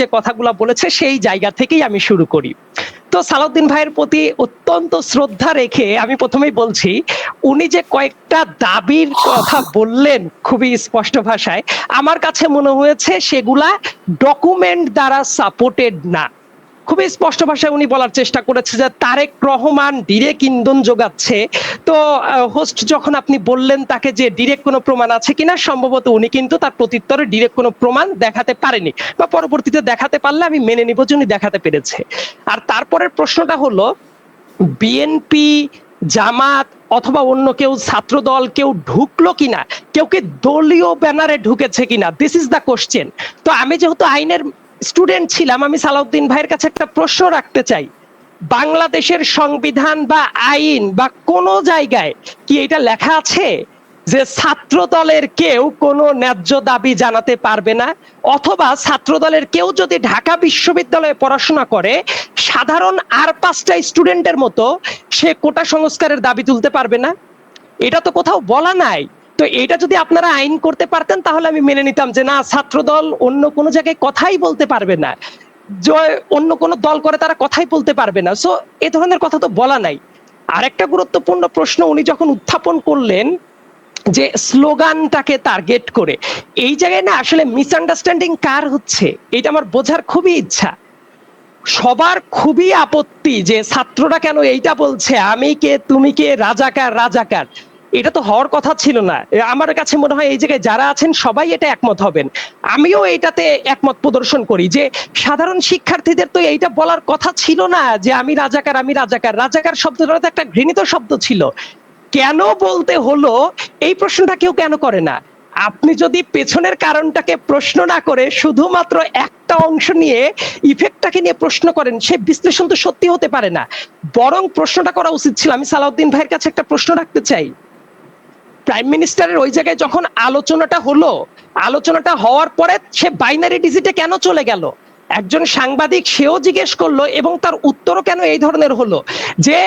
যে কথাগুলো বলেছে সেই জায়গা থেকেই আমি শুরু করি। তো সালাউদ্দিন ভাইয়ের প্রতি অত্যন্ত শ্রদ্ধা রেখে আমি প্রথমেই বলছি, উনি যে কয়েকটা দাবির কথা বললেন খুবই স্পষ্ট ভাষায়, আমার কাছে মনে হয়েছে সেগুলা ডকুমেন্ট দ্বারা সাপোর্টেড না। খুবই স্পষ্ট ভাষায় উনি বলার চেষ্টা করেছে যে তারেক রহমান ডিরেক্ট ইন্ধন যোগাচ্ছে। তো হোস্ট যখন আপনি বললেন তাকে যে ডিরেক্ট কোনো প্রমাণ আছে কিনা, সম্ভবত উনি কিন্তু তার প্রত্যুত্তরে ডিরেক্ট কোনো প্রমাণ দেখাতে পারেনি, বা পরবর্তীতে দেখাতে পারলে আমি মেনে নিব যে উনি দেখাতে পেরেছে। আর তারপরের প্রশ্নটা হলো, বিএনপি, জামাত অথবা অন্য কেউ, ছাত্রদল কেউ ঢুকলো কিনা, কেউ কি দলীয় ব্যানারে ঢুকেছে কিনা, দিস ইজ দ্য কোশ্চেন। তো আমি যেহেতু আইনের স্টুডেন্ট ছিলাম, আমি সালাউদ্দিন ভাইয়ের কাছে একটা প্রশ্ন রাখতে চাই, বাংলাদেশের সংবিধান বা আইন বা কোন জায়গায় কি এটা লেখা আছে যে ছাত্র দলের কেউ কোনো ন্যায্য দাবি জানাতে পারবে না, অথবা ছাত্র দলের কেউ যদি ঢাকা বিশ্ববিদ্যালয়ে পড়াশোনা করে সাধারণ আর 5টা স্টুডেন্টের মতো সে কোটা সংস্কারের দাবি তুলতে পারবে না? এটা তো কোথাও বলা নাই। তো এটা যদি আপনারা আইন করতে পারতেন তাহলে আমি মেনে নিতাম যে না, ছাত্রদল অন্য কোনো জায়গায় কথাই বলতে পারবে না, অন্য কোনো দল করে তারা কথাই বলতে পারবে না। সো এ ধরনের কথা তো বলা নাই। আরেকটা গুরুত্বপূর্ণ প্রশ্ন উনি যখন উত্থাপন করলেন যে স্লোগানটাকে টার্গেট করে, এই জায়গায় না আসলে মিসআন্ডারস্ট্যান্ডিং কার হচ্ছে এটা আমার বোঝার খুবই ইচ্ছা। সবার খুবই আপত্তি যে ছাত্ররা কেন এইটা বলছে, আমি কে তুমি কে, রাজাকার রাজাকার। এটা তো হওয়ার কথা ছিল না। আমার কাছে মনে হয় এই জায়গায় যারা আছেন সবাই এটা একমত হবেন। আমিও এটাতে একমত প্রদর্শন করি যে সাধারণ শিক্ষার্থীদের তো এইটা বলার কথা ছিল না যে আমি রাজাকার আমি রাজাকার। রাজাকার শব্দটা তো একটা ঘৃণিত শব্দ ছিল, কেন বলতে হলো এই প্রশ্নটা কেউ কেন করে না। আপনি যদি পেছনের কারণটাকে প্রশ্ন না করে শুধুমাত্র একটা অংশ নিয়ে ইফেক্টটাকে নিয়ে প্রশ্ন করেন, সে বিশ্লেষণ তো সত্যি হতে পারে না। বরং প্রশ্নটা করা উচিত ছিল, আমি সালাউদ্দিন ভাইয়ের কাছে একটা প্রশ্ন রাখতে চাই, প্রাইম মিনিস্টারের ওই জায়গায় যখন আলোচনাটা হলো, আলোচনাটা হওয়ার পরে সে বাইনারি ডিজিটে কেন চলে গেল? একজন সাংবাদিক সেও জিজ্ঞেস করলো এবং তার উত্তরও কেন এই ধরনের হলো যে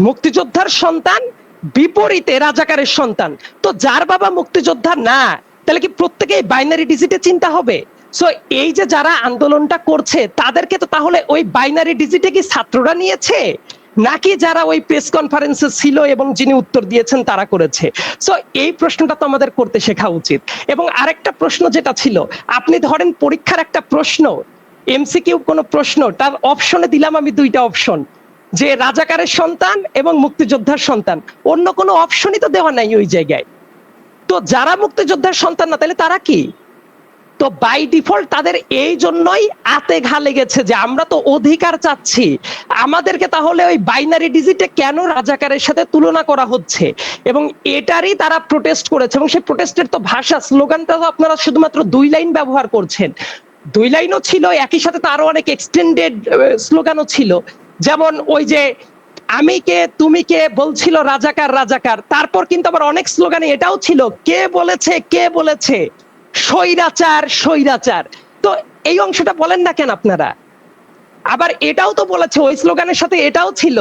মুক্তিযোদ্ধার সন্তান বিপরীতে রাজাকারের সন্তান। তো যার বাবা মুক্তিযোদ্ধা না, তাহলে কি প্রত্যেকেই বাইনারি ডিজিটে চিন্তা হবে? সো এই যে যারা আন্দোলনটা করছে তাদেরকে তো তাহলে ওই বাইনারি ডিজিটে কি ছাত্ররা নিয়েছে, নাকি যারা ওই প্রেস কনফারেন্সে ছিল এবং যিনি উত্তর দিয়েছেন তারা করেছে? সো এই প্রশ্নটা তো আমাদের করতে শেখা উচিত। এবং আরেকটা প্রশ্ন যেটা ছিল, আপনি ধরেন পরীক্ষার একটা প্রশ্ন, এমসিকিউ কোনো প্রশ্ন, তার অপশনে দিলাম আমি 2টা অপশন, যে রাজাকারের সন্তান এবং মুক্তিযোদ্ধার সন্তান, অন্য কোনো অপশনই তো দেওয়া নাই ওই জায়গায়। তো যারা মুক্তিযোদ্ধার সন্তান না, তাহলে তারা কি? তো বাই ডিফল্ট তাদের এই জন্যই আতে ঘা লেগেছে যে আমরা তো অধিকার চাচ্ছি, আমাদেরকে তাহলে ওই বাইনারি ডিজিটে কেন রাজাকারের সাথে তুলনা করা হচ্ছে। এবং এটারই তারা প্রোটেস্ট করেছে, এবং সেই প্রোটেস্টের তো ভাষা, স্লোগানটা তো আপনারা শুধুমাত্র 2 লাইন ব্যবহার করছেন। 2 লাইনও ছিল, একই সাথে তো আরো অনেক এক্সটেন্ডেড স্লোগানও ছিল। যেমন ওই যে আমি কে তুমি কে বলছিল রাজাকার রাজাকার, তারপর কিন্তু আবার অনেক স্লোগানে এটাও ছিল কে বলেছে কে বলেছে স্বৈরাচার স্বৈরাচার। তো এই অংশটা বলেন না কেন আপনারা? আবার এটাও তো বলেছে ওই স্লোগানের সাথে, এটাও ছিল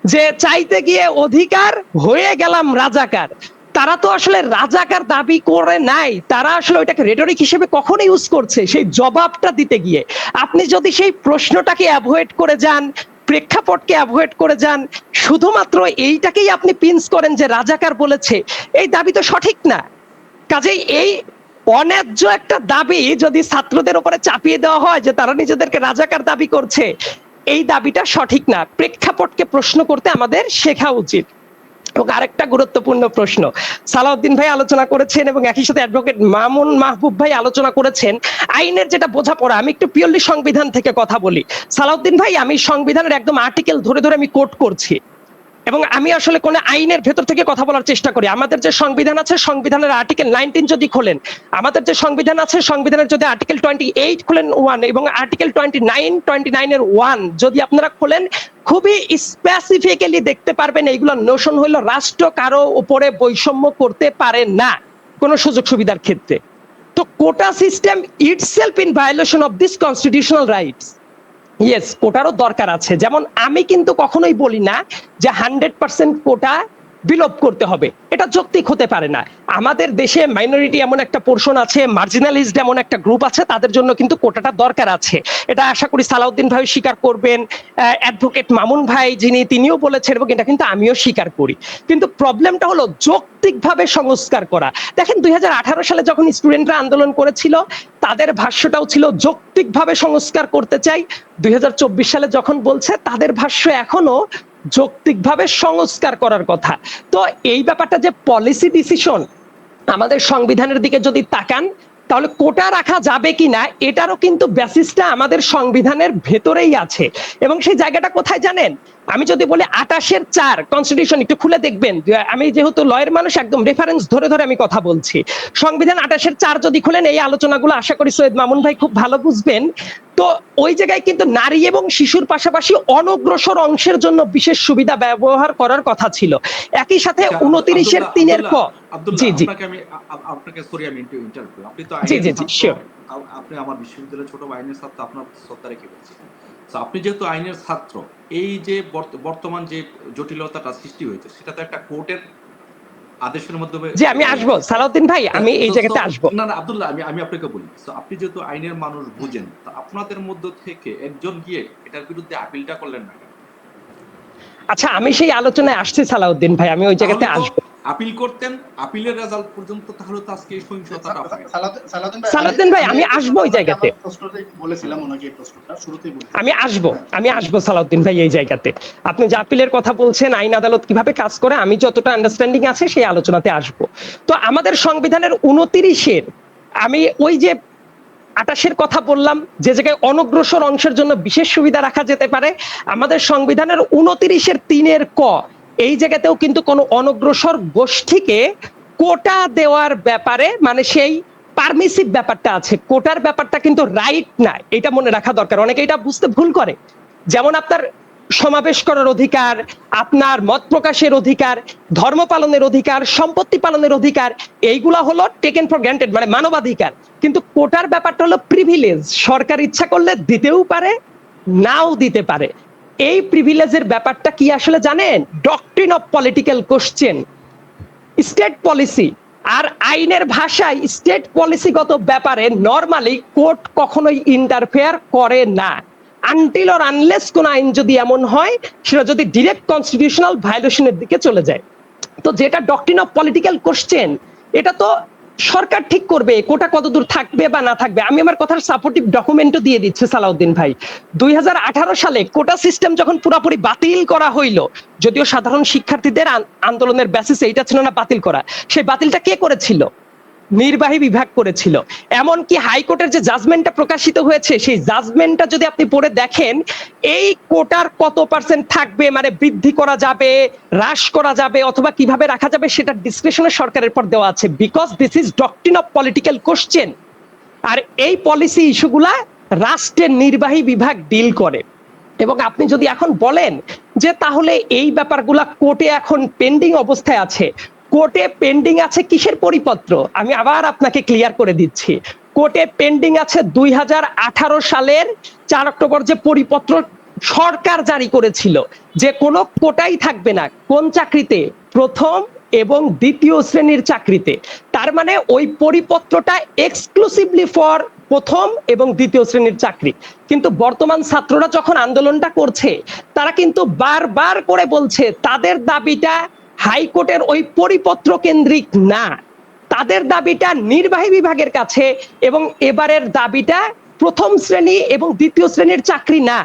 যে চাইতে গিয়ে অধিকার হয়ে গেলাম রাজাকার। তারা তো আসলে রাজাকার দাবি করে নাই, তারা আসলে ওইটাকে রেটরিক হিসেবে কখন ইউজ করছে সেই জবাবটা দিতে গিয়ে। আপনি যদি সেই প্রশ্নটাকে অ্যাভয়েড করে যান, প্রেক্ষাপটকে অ্যাভয়েড করে যান, শুধুমাত্র এইটাকেই আপনি পিনস করেন যে রাজাকার বলেছে, এই দাবি তো সঠিক না। কাজেই এই অন্যায্য একটা দাবি যদি ছাত্রদের উপরে চাপিয়ে দেওয়া হয় যে তারা নিজেদেরকে রাজাকার দাবি করছে, এই দাবিটা সঠিক না। প্রেক্ষাপটকে প্রশ্ন করতে আমাদের শেখা উচিত। এবং আরেকটা গুরুত্বপূর্ণ প্রশ্ন সালাউদ্দিন ভাই আলোচনা করেছেন এবং একই সাথে অ্যাডভোকেট মামুন মাহবুব ভাই আলোচনা করেছেন আইনের যেটা বোঝাপড়া। আমি একটু পিওরলি সংবিধান থেকে কথা বলি। সালাউদ্দিন ভাই, আমি সংবিধানের একদম আর্টিকেল ধরে ধরে আমি কোট করছি, এবং আমি আসলে কোন আইনের ভেতর থেকে কথা বলার চেষ্টা করি। আমাদের যে সংবিধান আছে, সংবিধানের আর্টিকেল 19 যদি খোলেন, আমাদের যে সংবিধান আছে, সংবিধানের যদি আর্টিকেল 28 খোলেন 1 এবং আর্টিকেল 29 এর 1 যদি আপনারা খোলেন, খুবই স্পেসিফিক্যালি দেখতে পারবেন এইগুলো নোশন হইলো রাষ্ট্র কারো উপরে বৈষম্য করতে পারে না কোন সুযোগ সুবিধার ক্ষেত্রে। তো quota system itself in violation of this constitutional rights. Yes, কোটারও দরকার আছে। যেমন আমি কিন্তু কখনোই বলি না যে 100% কোটা বিলোপ করতে হবে, এটা যৌক্তিক হতে পারে না। আমাদের দেশে মাইনরিটি এমন একটা পোর্শন আছে, মার্জিনালিজড এমন একটা গ্রুপ আছে, তাদের জন্য কিন্তু কোটাটা দরকার আছে। এটা আশা করি সালাউদ্দিন ভাই স্বীকার করবেন, অ্যাডভোকেট মামুন ভাই তিনিও বলেছেন, এবং এটা কিন্তু আমিও স্বীকার করি। কিন্তু প্রবলেমটা হলো যৌক্তিকভাবে সংস্কার করা। দেখেন 2018 সালে যখন স্টুডেন্টরা আন্দোলন করেছিল, তাদের ভাষ্যটাও ছিল যৌক্তিকভাবে সংস্কার করতে চাই। 2024 সালে যখন বলছে, তাদের ভাষ্য এখনো যৌক্তিকভাবে সংস্কার করার কথা। তো এই ব্যাপারটা যে পলিসি ডিসিশন, আমাদের সংবিধানের দিকে যদি তাকান, তাহলে কোটা রাখা যাবে কিনা এটারও কিন্তু বেসিসটা আমাদের সংবিধানের ভেতরেই আছে। এবং সেই জায়গাটা কোথায় জানেন? আমি যদি বলি 28-4 কনস্টিটিউশন একটু খুলে দেখবেন, আমি যেহেতু লয়ের মানুষ, একদম রেফারেন্স ধরে ধরে আমি কথা বলছি। সংবিধান 28-4 যদি খুলেন, এই আলোচনাগুলো আশা করি সৈয়দ মামুন ভাই খুব ভালো বুঝবেন। তো ওই জায়গায় কিন্তু নারী এবং শিশুর পাশাপাশি অনগ্রসর অংশের জন্য বিশেষ সুবিধা ব্যবহার করার কথা ছিল। একই সাথে 29-3 ক। জি জি, আপনাকে সরি আমি ইন্টারভিউ, আপনি তো জি জি জি, শিওর। আপনি আমার বিশ্ববিদ্যালয়ের ছোট আইনের ছাত্র, আপনার শ্রদ্ধা রেখে বলছি। আপনি যেহেতু আইনের ছাত্র, এই যে বর্তমান যে জটিলতাটা সৃষ্টি হয়েছে, সেটা তো একটা কোর্টের আদেশের মাধ্যমে। যে আমি আসবো সালাউদ্দিন ভাই, আমি এই জায়গাতে আসবো। না না আব্দুল্লাহ, আমি আপনাকে বলি, আপনি যেহেতু আইনের মানুষ, বুঝেন, আপনাদের মধ্য থেকে একজন গিয়ে এটার বিরুদ্ধে আপিলটা করলেন না? আচ্ছা, আমি সেই আলোচনায় আসছি সালাউদ্দিন ভাই, আমি ওই জায়গাতে আসবো। আপিল করতেন, আপিলের রেজাল্ট পর্যন্ত, তাহলে তো আজকে এই সহিংসতাটা হয়। সালাউদ্দিন ভাই, আমি আসবো ওই জায়গাতে, বলেছিলাম ওনাকে এই প্রশ্নটা শুরুতেই বলেছি। আমি আসবো সালাউদ্দিন ভাই এই জায়গাতে। আপনি যে আপিলের কথা বলছেন, আইন আদালত কিভাবে কাজ করে, আমি যতটা আন্ডারস্ট্যান্ডিং আছে সেই আলোচনাতে আসবো। তো আমাদের সংবিধানের 29-এর, আমি ওই যে 28-এর কথা বললাম, যে জায়গায় অনগ্রসর অংশের জন্য বিশেষ সুবিধা রাখা যেতে পারে, আমাদের সংবিধানের 29-3 ক, এই জায়গাতেও কিন্তু কোনো অনগ্রসর গোষ্ঠীকে কোটা দেওয়ার ব্যাপারে, মানে সেই পারমিসিভ ব্যাপারটা আছে, কোটার ব্যাপারটা কিন্তু রাইট না, এটা মনে রাখা দরকার। অনেকে এটা বুঝতে ভুল করে। যেমন আপনার সমাবেশ করার অধিকার, আপনার মত প্রকাশের অধিকার, ধর্ম পালনের অধিকার, সম্পত্তি পালনের অধিকার, এইগুলা হলো টেকেন ফর গ্রান্টেড, মানে মানবাধিকার। কিন্তু কোটার ব্যাপারটা হলো প্রিভিলেজ, সরকার ইচ্ছা করলে দিতেও পারে, নাও দিতে পারে। এই প্রিভিলেজের ব্যাপারটা কি আসলে জানেন? Doctrine of political question, state policy. আর আইনের ভাষায় স্টেট পলিসিগত ব্যাপারে নরমালি কোর্ট কখনোই ইন্টারফেয়ার করে না, আনটিল অর আনলেস কোন আইন যদি এমন হয় সেটা যদি ডিরেক্ট কনস্টিটিউশনাল ভায়োলেশনের দিকে চলে যায়। তো যেটা ডক্ট্রিন অফ পলিটিক্যাল কোশ্চেন, এটা তো সরকার ঠিক করবে কোটা কতদূর থাকবে বা না থাকবে। আমি আমার কথার সাপোর্টিভ ডকুমেন্টও দিয়ে দিচ্ছি সালাউদ্দিন ভাই। 2018 সালে কোটা সিস্টেম যখন পুরোপুরি বাতিল করা হইলো, যদিও সাধারণ শিক্ষার্থীদের আন্দোলনের বেসিসে এটা ছিল না বাতিল করা, সেই বাতিলটা কে করেছিল? নির্বাহী বিভাগ করেছিল। এমনকি হাইকোর্টের যে জাজমেন্টটা প্রকাশিত হয়েছে, সেই জাজমেন্টটা যদি আপনি পড়ে দেখেন, এই কোটার কত পার্সেন্ট থাকবে, মানে বৃদ্ধি করা যাবে, হ্রাস করা যাবে, অথবা কিভাবে রাখা যাবে, সেটা ডিসক্রিপশনে সরকারের পর দেওয়া আছে, because this is doctrine of political question. আর এই পলিসি ইস্যুগুলা রাষ্ট্রের নির্বাহী বিভাগ ডিল করে। এবং আপনি যদি এখন বলেন যে তাহলে এই ব্যাপারগুলা কোর্টে এখন পেন্ডিং অবস্থায় আছে, কোর্টে পেন্ডিং আছে কিসের পরিপত্র? আমি আবার আপনাকে ক্লিয়ার করে দিচ্ছি। কোর্টে পেন্ডিং আছে 2018 সালের 4 অক্টোবর যে পরিপত্র সরকার জারি করেছিল, যে কোনো কোটাই থাকবে না কোন চাকরিতে? প্রথম এবং দ্বিতীয় শ্রেণীর চাকরিতে। তার মানে ওই পরিপত্রটা এক্সক্লুসিভলি ফর প্রথম এবং দ্বিতীয় শ্রেণীর চাকরি। কিন্তু বর্তমান ছাত্ররা যখন আন্দোলনটা করছে, তারা কিন্তু বারবার করে বলছে তাদের দাবিটা হাইকোর্টের ওই পরিপত্র কেন্দ্রিক না, তাদের দাবিটা নির্বাহী বিভাগের কাছে, এবং এবারের দাবিটা প্রথম শ্রেণী এবং দ্বিতীয় শ্রেণীর চাকরি না।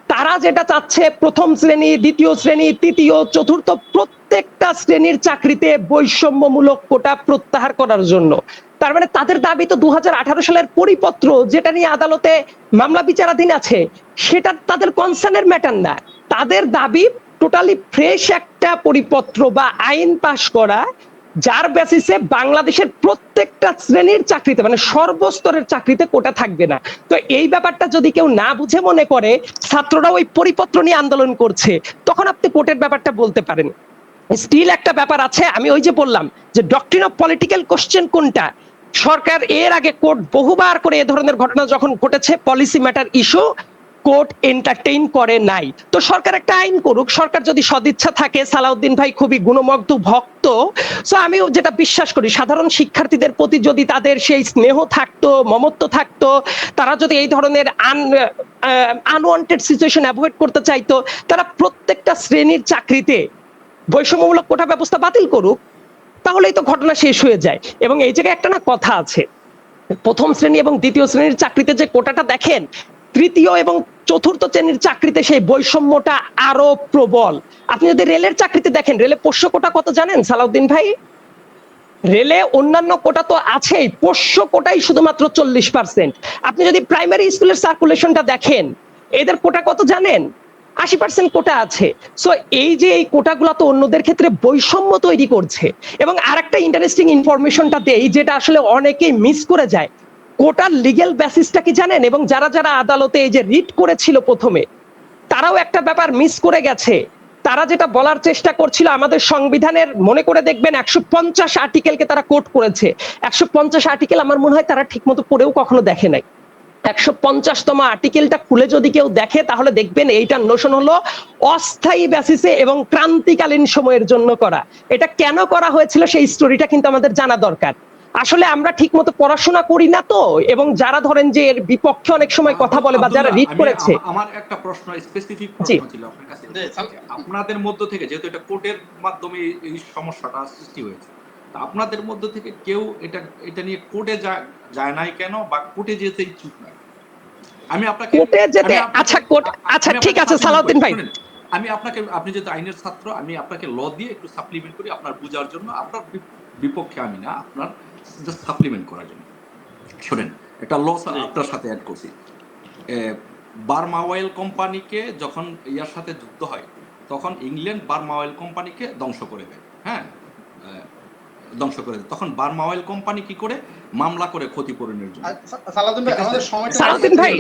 তারা যেটা চাচ্ছে, প্রথম শ্রেণী, দ্বিতীয় শ্রেণী, তৃতীয়, চতুর্থ প্রত্যেকটা শ্রেণীর চাকরিতে বৈষম্যমূলক কোটা প্রত্যাহার করার জন্য। তার মানে তাদের দাবি তো 2018 সালের পরিপত্র, যেটা নিয়ে আদালতে মামলা বিচারাধীন আছে, সেটা তাদের কনসার্নের ম্যাটার না। তাদের দাবি টোটালি ফ্রেশ একটা পরিপত্র বা আইন পাশ করা, যার বেসিসে বাংলাদেশের প্রত্যেকটা শ্রেণীর চাকরিতে, মানে সর্বস্তরের চাকরিতে কোটা থাকবে না। তো এই ব্যাপারটা যদি কেউ না বুঝে মনে করে ছাত্ররা ওই পরিপত্র নিয়ে আন্দোলন করছে, তখন আপনি কোর্টের ব্যাপারটা বলতে পারেন। স্টিল একটা ব্যাপার আছে, আমি ওই যে বললাম যে ডক্ট্রিন অফ পলিটিক্যাল কোশ্চেন কোনটা, সরকার এর আগে কোর্ট বহুবার করে এ ধরনের ঘটনা যখন ঘটেছে, policy matter issue, court entertain করে নাই। তো সরকার একটা আইন করুক, সরকার যদি সদিচ্ছা থাকে, সালাউদ্দিন ভাই খুবই গুণমুগ্ধ ভক্ত, সো আমিও যেটা বিশ্বাস করি সাধারণ শিক্ষার্থীদের প্রতি যদি তাদের সেই স্নেহ থাকতো, মমত্ব থাকতো, তারা যদি এই ধরনের আনওয়ান্টেড সিচুয়েশন অ্যাভয়েড করতে চাইতো, তারা প্রত্যেকটা শ্রেণীর চাকরিতে বৈষম্যমূলক কোটা ব্যবস্থা বাতিল করুক, তাহলেই তো ঘটনা শেষ হয়ে যায়। এবং এই জায়গায় একটা না কথা আছে, প্রথম শ্রেণী এবং দ্বিতীয় শ্রেণীর চাকরিতে যে কোটাটা দেখেন, তৃতীয় এবং চতুর্থ শ্রেণীর চাকরিতে সেই বৈষম্যটা আরো প্রবল। আপনি যদি রেলের চাকরিতে দেখেন, রেলে পোষ্য কোটা কত জানেন সালাউদ্দিন ভাই? রেলে অন্যান্য কোটা তো আছেই, পোষ্য কোটাই শুধুমাত্র 40%। আপনি যদি প্রাইমারি স্কুলের সার্কুলেশনটা দেখেন, এদের কোটা কত জানেন? 80% কোটা আছে। সো এই যে এই কোটাগুলো তো অন্যদের ক্ষেত্রে বৈষম্য তৈরি করছে। এবং আরেকটা ইন্টারেস্টিং ইনফরমেশনটা দেই, যেটা আসলে অনেকেই মিস করে যায়। কোটার লিগ্যাল বেসিসটা কি জানেন? এবং যারা যারা আদালতে এই যে রিট করেছিল প্রথমে, তারাও একটা ব্যাপার মিস করে গেছে। তারা যেটা বলার চেষ্টা করছিল, আমাদের সংবিধানের মনে করে দেখবেন 150 আর্টিকেলকে তারা কোট করেছে। 150 আর্টিকেল আমার মনে হয় তারা ঠিকমতো পড়েও কখনো দেখে নাই। 150তম আর্টিকেলটা খুলে যদি কেউ দেখে, তাহলে দেখবেন এইটার নোশন হলো অস্থায়ী বেসিসে এবং ক্রান্তিকালীন সময়ের জন্য করা। এটা কেন করা হয়েছিল সেই স্টোরিটা কিন্তু আমাদের জানা দরকার। আসলে আমরা ঠিকমতো পড়াশোনা করি না তো, এবং যারা ধরেন যে এর বিপক্ষে অনেক সময় কথা বলে বা যারা রিড করেছে। আমার একটা প্রশ্ন, স্পেসিফিক জি। প্রশ্ন ছিল আপনার কাছে। আপনাদের মধ্য থেকে, যেহেতু এটা কোর্টের মাধ্যমে এই সমস্যাটা সৃষ্টি হয়েছে, তা আপনাদের মধ্য থেকে কেউ এটা নিয়ে কোর্টে যায় নাই কেন, বা কোর্টে যেতে ইচ্ছুক নয়? আমি আপনাকে কোর্টে যেতে, আচ্ছা ঠিক আছে সালাউদ্দিন ভাই, আমি আপনাকে, আপনি যেহেতু আইনের ছাত্র, আমি আপনাকে ল দিয়ে একটু সাপ্লিমেন্ট করি আপনার বোঝার জন্য। আপনার বিপক্ষে আমি না, আপনার জাস্ট সাপ্লিমেন্ট করার জন্য। শোনেন, একটা ল আপনার সাথে অ্যাড করছি। বার্মা অয়েল কোম্পানিকে যখন ইয়ার সাথে যুদ্ধ হয়, তখন ইংল্যান্ড বার্মা অয়েল কোম্পানিকে ধ্বংস করে দেয়। হ্যাঁ, ধ্বংস করে দেয়। তখন বার্মা অয়েল কোম্পানি কি করে? মামলা করে ক্ষতিপূরণের জন্য। সালাউদ্দিন ভাই, আমাদের সময়টা, সালাউদ্দিন ভাই,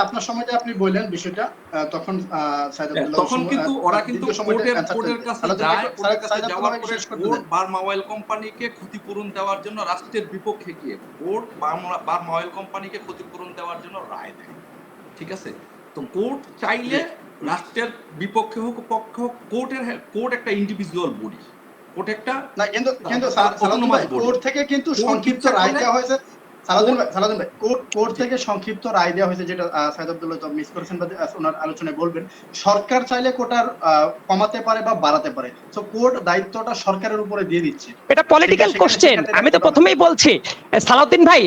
আপনার সময়টা আপনি বললেন বিষয়টা, তখন তখন কিন্তু ওরা কিন্তু কোর্টের কাছে যায়, কোর্টের কাছে যাওয়ার পরে কোর্ট বার্মা অয়েল কোম্পানিকে ক্ষতিপূরণ দেওয়ার জন্য রাষ্ট্রের বিপক্ষে গিয়ে কোর্ট বার্মা অয়েল কোম্পানিকে ক্ষতিপূরণ দেওয়ার জন্য রায় দেয়। ঠিক আছে? তো কোর্ট চাইলে রাষ্ট্রের বিপক্ষে হোক পক্ষে হোক, কোর্ট একটা ইন্ডিভিজুয়াল বডি, কোর্ট একটা না, কিন্তু সালাউদ্দিন ভাই, কোর্ট থেকে কিন্তু সংক্ষিপ্ত রায় দেওয়া হয়েছে। সালাউদ্দিন ভাই, কোর্ট থেকে সংক্ষিপ্ত রায় দেওয়া হয়েছে, যেটা সাইদ আব্দুল্লাহ তো মিস করেছেন বা ওনার আলোচনায় বলবেন। সরকার চাইলে কোটার কমাতে পারে বা বাড়াতে পারে। সো কোর্ট দায়িত্বটা সরকারের উপরে দিয়ে দিচ্ছে। এটা পলিটিক্যাল কোশ্চেন। আমি তো প্রথমেই বলছি সালাউদ্দিন ভাই,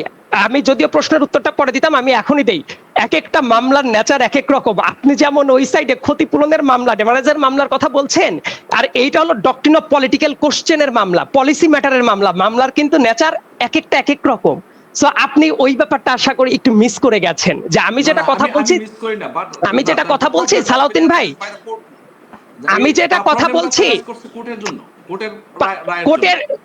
আমি যদিও প্রশ্নের উত্তরটা পরে দিতাম, আমি এখনই দেই। এক একটা মামলার নেচার এক এক রকম। আপনি যেমন ওই সাইডে ক্ষতিপূরণের মামলা, ড্যামেজের মামলার কথা বলছেন, আর এইটা হলো ডক্ট্রিন অফ পলিটিক্যাল কোশ্চেনের মামলা, পলিসি ম্যাটারের মামলা। মামলার কিন্তু নেচার এক এক রকম। সো আপনি ওই ব্যাপারটা আশা করি একটু মিস করে গেছেন। যে আমি যেটা কথা বলছি, আমি যেটা কথা বলছি সালাউদ্দিন ভাই, আমি যেটা কথা বলছি,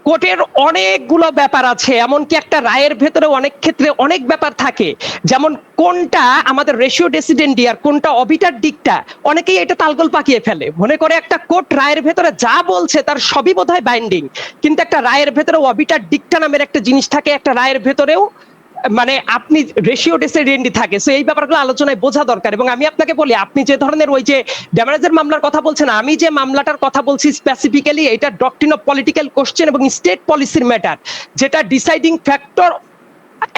কোর্টের অনেকগুলো ব্যাপার আছে। এমনকি একটা রায়ের ভেতরে অনেক ক্ষেত্রে অনেক ব্যাপার থাকে, যেমন কোনটা আমাদের রেশিও ডেসিডেন্ডি আর কোনটা অবিটার দিকটা, অনেকেই এটা তালগোল পাকিয়ে ফেলে। মনে করে একটা কোর্ট রায়ের ভেতরে যা বলছে তার সবই বোধহয় বাইন্ডিং, কিন্তু একটা রায়ের ভেতরে অবিটার দিকটা নামের একটা জিনিস থাকে, একটা রায়ের ভেতরেও মানে আপনি রেশিও ডেসিডেন্ডি থাকে। সো এই ব্যাপারগুলো আলোচনায় বোঝা দরকার। এবং আমি আপনাকে বলি, আপনি যে ধরনের ওই যে ড্যামেজের মামলার কথা বলছেন, আমি যে মামলাটার কথা বলছি স্পেসিফিক্যালি, এটা ডক্ট্রিন অফ পলিটিক্যাল কোশ্চেন এবং স্টেট পলিসির ম্যাটার, যেটা ডিসাইডিং ফ্যাক্টর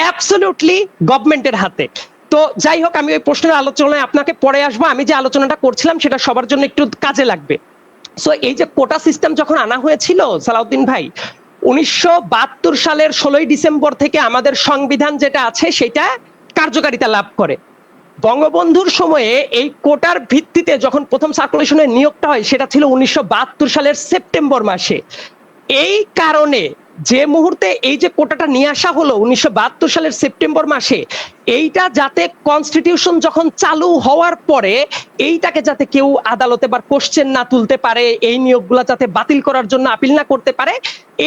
অ্যাবসলিউটলি গভর্নমেন্টের হাতে। তো যাই হোক, আমি ওই প্রশ্নের আলোচনায় আপনাকে পরে আসবো। আমি যে আলোচনাটা করছিলাম সেটা সবার জন্য একটু কাজে লাগবে। সো এই যে কোটা সিস্টেম যখন আনা হয়েছিল সালাউদ্দিন ভাই, 1972 সালের 16 ডিসেম্বর থেকে আমাদের সংবিধান যেটা আছে সেটা কার্যকারিতা লাভ করে। বঙ্গবন্ধুর সময়ে এই কোটার ভিত্তিতে যখন প্রথম সার্কুলেশনের নিয়োগটা হয়, সেটা ছিল 1972 সালের সেপ্টেম্বর মাসে। এই কারণে যে মুহূর্তে এই যে কোটাটা নিয়ে আসা হলো 1972 সালের সেপ্টেম্বর মাসে, এইটা যাতে কনস্টিটিউশন যখন চালু হওয়ার পরে এইটাকে যাতে কেউ আদালতে বা কোশ্চেন না তুলতে পারে, এই নিয়োগগুলো যাতে বাতিল করার জন্য আপিল না করতে পারে,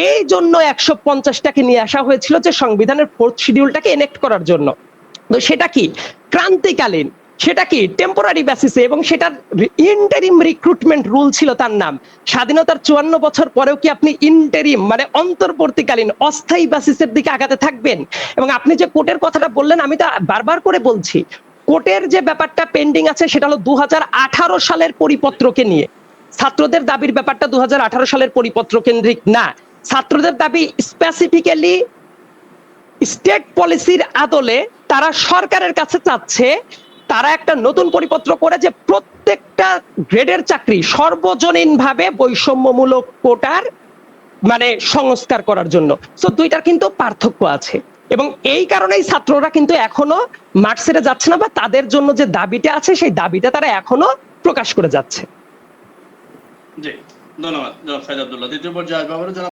এই জন্য 150টাকে নিয়ে আসা হয়েছিল, যে সংবিধানের 4th শিডিউলটাকে এনেক্ট করার জন্য। তো সেটা কি ক্রান্তিকালীন, সেটা কি টেম্পোরারি বেসিসে, এবং সেটার ইন্টারিম রিক্রুটমেন্ট রুল ছিল তার নাম। স্বাধীনতার 54 বছর পরেও কি আপনি ইন্টারিম মানে অন্তর্বর্তীকালীন অস্থায়ী বেসিসের দিকে আগাতে থাকবেন? এবং আপনি যে কোর্টের কথাটা বললেন, আমি তো বারবার করে বলছি, কোর্টের যে ব্যাপারটা পেন্ডিং আছে সেটা হলো 2018 সালের পরিপত্রকে নিয়ে। ছাত্রদের দাবির ব্যাপারটা 2018 সালের পরিপত্র কেন্দ্রিক না, ছাত্রদের দাবি স্পেসিফিক্যালি স্টেট পলিসির আদলে তারা সরকারের কাছে চাচ্ছে তারা একটা নতুন পরিপত্র করে যে প্রত্যেকটা গ্রেডের চাকরি সর্বজনীনভাবে বৈষম্যমূলক কোটার মানে সংস্কার করার জন্য। সো দুইটার কিন্তু পার্থক্য আছে এবং এই কারণেই ছাত্ররা কিন্তু এখনো মাঠ ছেড়ে যাচ্ছে না বা তাদের জন্য যে দাবিটা আছে সেই দাবিটা তারা এখনো প্রকাশ করে যাচ্ছে। জি, ধন্যবাদ জনাব সাইদ আব্দুল্লাহ। দ্বিতীয় পর্যায়ে আসবো আবারও জনাব